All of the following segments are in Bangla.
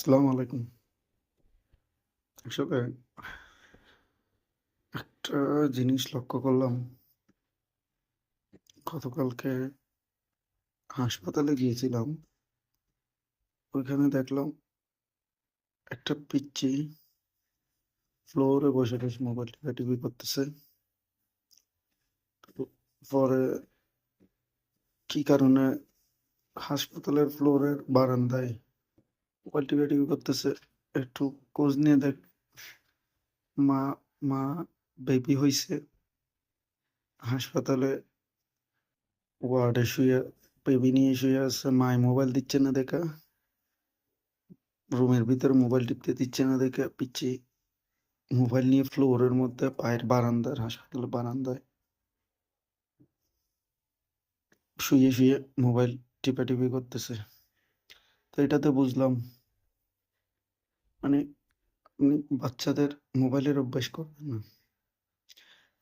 আসসালামু আলাইকুম। আসলে একটা জিনিস লক্ষ্য করলাম, গতকালকে হাসপাতালে গিয়েছিলাম। ওইখানে দেখলাম একটা পিচ্চি ফ্লোরে বসে মোবাইল টিপাটিপি করতেছে। তো পরে কি কারণে হাসপাতালের ফ্লোরের বারান্দায় মোবাইল টিপাটিপি করতেছে, একটু খোঁজ নিয়ে দেখ, মা মা বেবি হইছে, হাসপাতালে ওয়ার্ডে শুয়ে বেবি নিয়ে শুয়ে আছে, মায় মোবাইল দিচ্ছে না দেখা, রুমের ভিতরে মোবাইল টিপতে দিচ্ছে না দেখে পিচ্চি মোবাইল নিয়ে ফ্লোরের মধ্যে পায়ের বারান্দার হাসপাতালের বারান্দায় শুয়ে মোবাইল টিপাটিপি করতেছে। তো এটাতে বুঝলাম, মানে আপনি বাচ্চাদের মোবাইলের অভ্যাস করবেন না।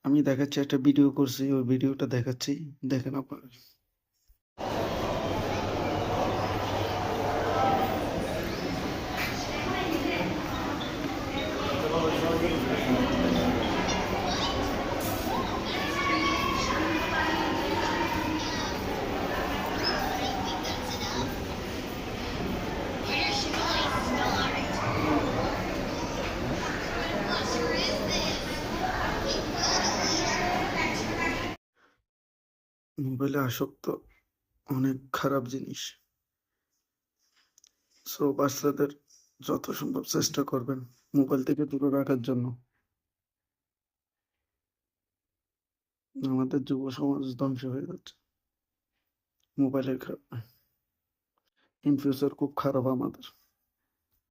আমি দেখাচ্ছি, একটা ভিডিও করছি, ওই ভিডিওটা দেখাচ্ছি, দেখেন আপনারা। মোবাইলে আসক্ত অনেক খারাপ জিনিস। সো বাচ্চাদের যত সম্ভব চেষ্টা করবেন মোবাইল থেকে দূরে রাখার জন্য। আমাদের যুব সমাজ ধ্বংস হয়ে যাচ্ছে মোবাইলের কারণে। ইন ফিউচার খুব খারাপ আমাদের।